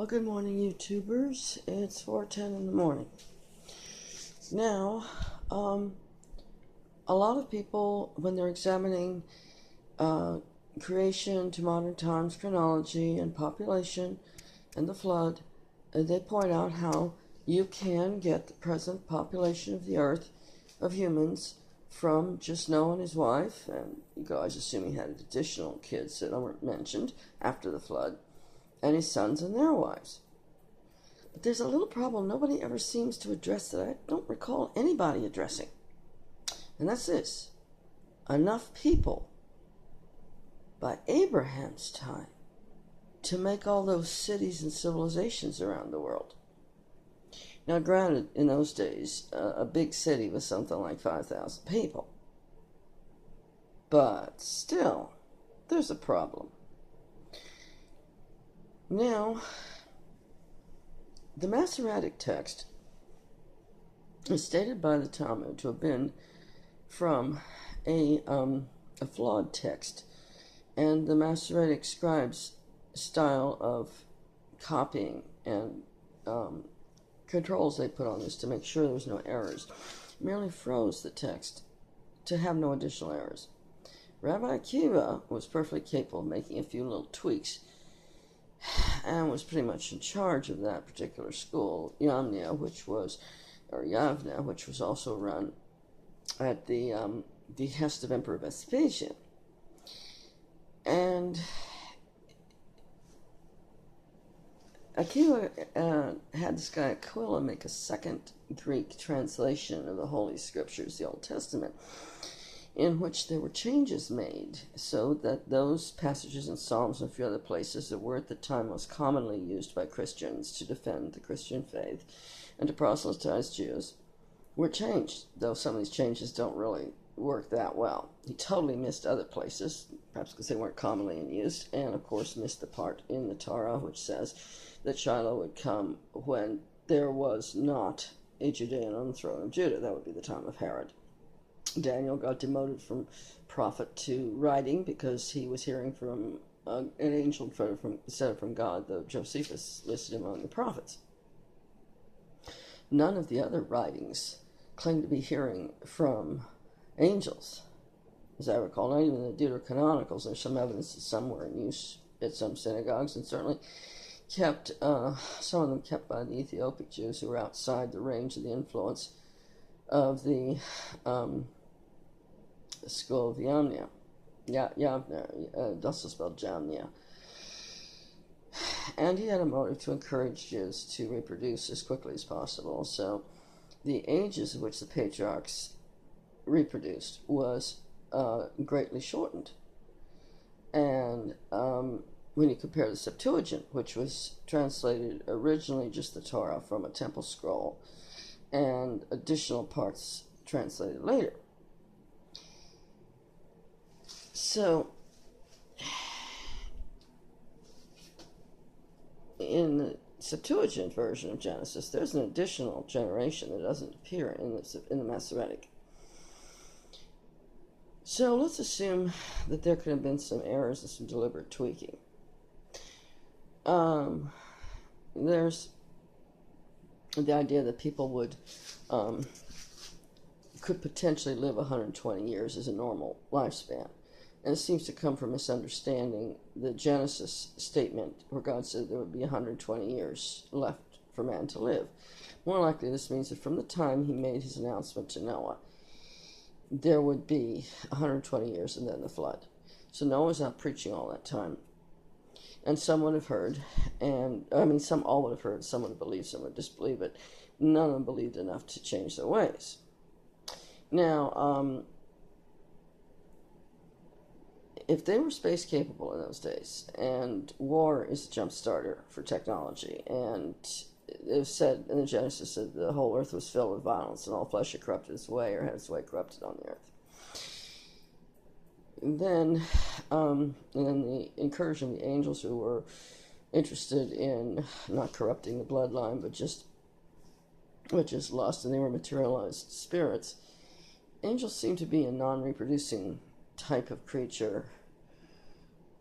Well, good morning, YouTubers. It's 4:10 in the morning. Now, a lot of people, when they're examining creation to modern times, chronology, and population, and the flood, they point out how you can get the present population of the earth, of humans, from just Noah and his wife, and you guys assume he had additional kids that aren't mentioned after the flood, and his sons and their wives. But there's a little problem nobody ever seems to address that I don't recall anybody addressing. And that's this. Enough people by Abraham's time to make all those cities and civilizations around the world. Now, granted, in those days, a big city was something like 5,000 people. But still, there's a problem. Now, the Masoretic text is stated by the Talmud to have been from a flawed text, and the Masoretic scribes' style of copying and controls they put on this to make sure there was no errors merely froze the text to have no additional errors. Rabbi Akiva was perfectly capable of making a few little tweaks and was pretty much in charge of that particular school, Yavna, which was also run at the behest of Emperor Vespasian. And Akiva had this guy Aquila make a second Greek translation of the Holy Scriptures, the Old Testament, in which there were changes made so that those passages in Psalms and a few other places that were at the time most commonly used by Christians to defend the Christian faith and to proselytize Jews were changed, though some of these changes don't really work that well. He totally missed other places, perhaps because they weren't commonly in use, and of course missed the part in the Torah which says that Shiloh would come when there was not a Judean on the throne of Judah. That would be the time of Herod. Daniel got demoted from prophet to writing because he was hearing from an angel instead of from God, though Josephus listed him among the prophets. None of the other writings claim to be hearing from angels, as I recall. Not even the Deuterocanonicals. There's some evidence that some were in use at some synagogues, and certainly kept, some of them kept by the Ethiopic Jews who were outside the range of the influence of the school of Yavna. Yavna, also spelled Jamnia. And he had a motive to encourage Jews to reproduce as quickly as possible. So the ages of which the patriarchs reproduced was greatly shortened. And when you compare the Septuagint, which was translated originally just the Torah from a temple scroll, and additional parts translated later. So, in the Septuagint version of Genesis, there's an additional generation that doesn't appear in the Masoretic. So let's assume that there could have been some errors and some deliberate tweaking. There's the idea that people could potentially live 120 years as a normal lifespan. And it seems to come from misunderstanding the Genesis statement where God said there would be 120 years left for man to live. More likely this means that from the time he made his announcement to Noah, there would be 120 years and then the flood. So Noah was out preaching all that time. And some would have heard, some all would have heard, some would have believed, some would disbelieve, but none of them believed enough to change their ways. Now, if they were space capable in those days, and war is a jump starter for technology, and it was said in the Genesis that the whole earth was filled with violence and all flesh had corrupted its way or had its way corrupted on the earth. And then the incursion of the angels who were interested in not corrupting the bloodline, but just lust, and they were materialized spirits. Angels seem to be a non-reproducing type of creature,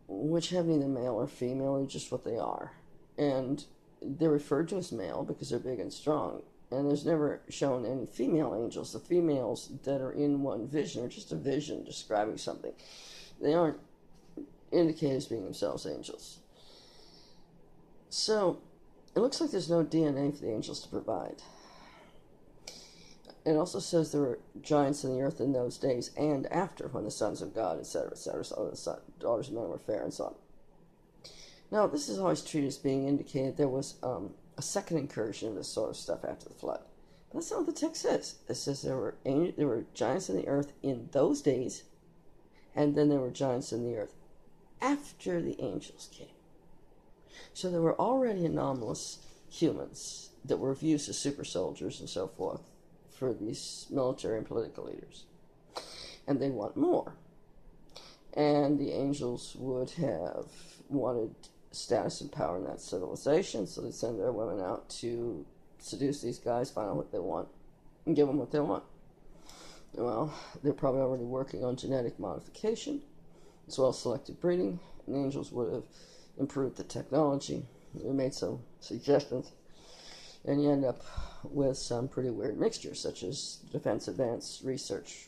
which have neither male or female, or just what they are. And they're referred to as male because they're big and strong. And there's never shown any female angels. The females that are in one vision are just a vision describing something. They aren't indicated as being themselves angels. So, it looks like there's no DNA for the angels to provide. It also says there were giants in the earth in those days and after, when the sons of God, etc., etc., so the daughters of men were fair and so on. Now, this is always treated as being indicated there was a second incursion of this sort of stuff after the flood. But that's not what the text says. It says there were giants in the earth in those days, and then there were giants in the earth after the angels came. So there were already anomalous humans that were of use as super soldiers and so forth for these military and political leaders. And they want more. And the angels would have wanted status and power in that civilization, so they send their women out to seduce these guys, find out what they want, and give them what they want. Well, they're probably already working on genetic modification, as well as selective breeding, and the angels would have improved the technology. They made some suggestions, and you end up with some pretty weird mixtures, such as the Defense Advanced Research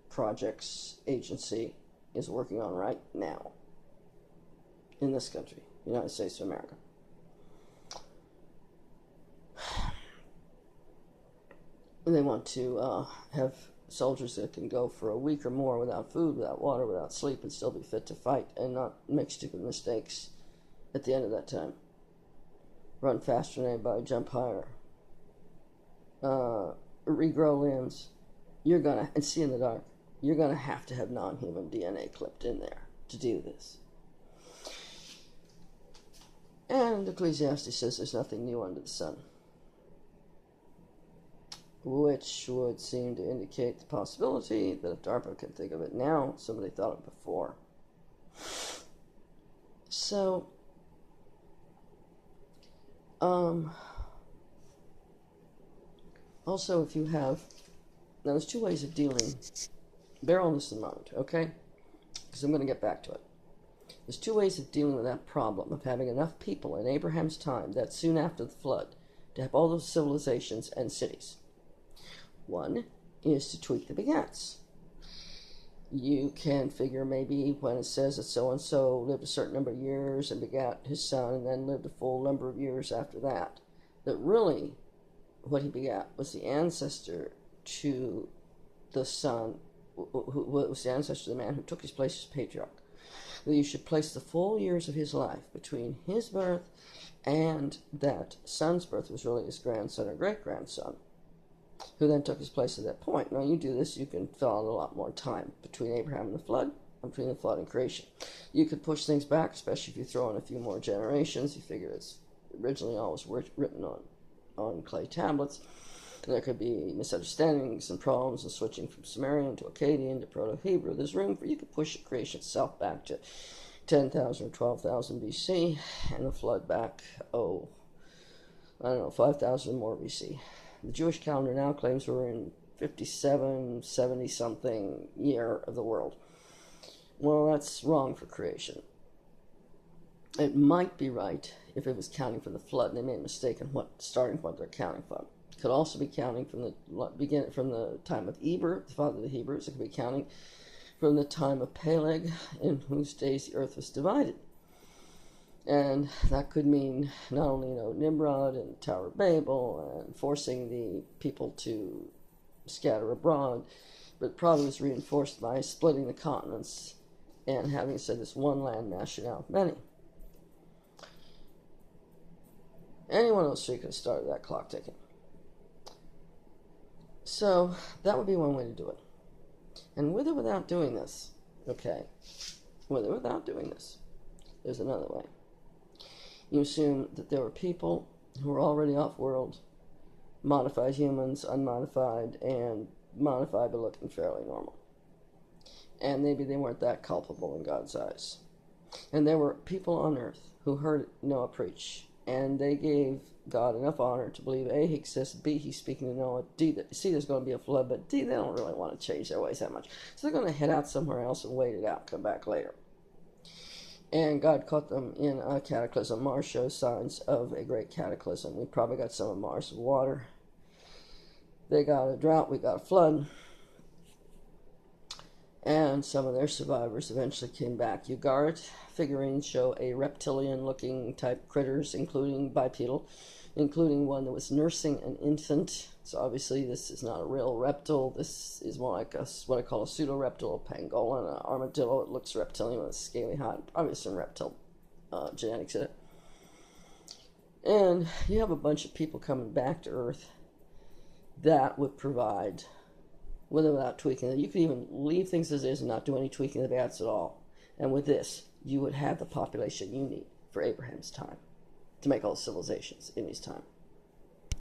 Projects Agency is working on right now in this country, United States of America. And they want to have soldiers that can go for a week or more without food, without water, without sleep, and still be fit to fight and not make stupid mistakes at the end of that time. Run faster than anybody, jump higher, regrow limbs. You're gonna, and see in the dark, you're gonna have to have non-human DNA clipped in there to do this. And Ecclesiastes says there's nothing new under the sun, which would seem to indicate the possibility that if DARPA can think of it now, somebody thought of it before. So, also if you have, now there's two ways of dealing, bear all this in mind, okay? Because I'm going to get back to it. There's two ways of dealing with that problem of having enough people in Abraham's time, that soon after the flood, to have all those civilizations and cities. One is to tweak the begats. You can figure maybe when it says that so-and-so lived a certain number of years and begat his son and then lived a full number of years after that, that really what he begat was the ancestor to the son, who was the ancestor of the man who took his place as patriarch. That you should place the full years of his life between his birth and that son's birth, was really his grandson or great-grandson, who then took his place at that point. Now, you do this, you can fill out a lot more time between Abraham and the flood, and between the flood and creation. You could push things back, especially if you throw in a few more generations. You figure it's originally always written on clay tablets. And there could be misunderstandings and problems and switching from Sumerian to Akkadian to Proto-Hebrew. There's room for, you could push the creation itself back to 10,000 or 12,000 BC, and the flood back, 5,000 or more BC. The Jewish calendar now claims we're in 57, 70-something year of the world. Well, that's wrong for creation. It might be right if it was counting from the flood, and they made a mistake in starting what they're counting from. It could also be counting from the time of Eber, the father of the Hebrews. It could be counting from the time of Peleg, in whose days the earth was divided. And that could mean not only, Nimrod and the Tower of Babel and forcing the people to scatter abroad, but probably was reinforced by splitting the continents and having said this one land mashing out many. Any one of those three could have started that clock ticking. So that would be one way to do it. And with or without doing this, okay, with or without doing this, there's another way. You assume that there were people who were already off-world, modified humans, unmodified, and modified but looking fairly normal. And maybe they weren't that culpable in God's eyes. And there were people on earth who heard Noah preach, and they gave God enough honor to believe A, he exists, B, he's speaking to Noah, D, that, C, there's going to be a flood, but D, they don't really want to change their ways that much. So they're going to head out somewhere else and wait it out, come back later. And God caught them in a cataclysm. Mars shows signs of a great cataclysm. We probably got some of Mars' water. They got a drought, we got a flood. And some of their survivors eventually came back. Ugarit figurines show a reptilian-looking type critters, including bipedal, including one that was nursing an infant. So obviously this is not a real reptile. This is more like what I call a pseudo-reptile, a pangolin, an armadillo. It looks reptilian with a scaly hide. Obviously some reptile genetics in it. And you have a bunch of people coming back to Earth that would provide, with or without tweaking it. You could even leave things as is and not do any tweaking of the bats at all. And with this, you would have the population you need for Abraham's time to make all the civilizations in his time.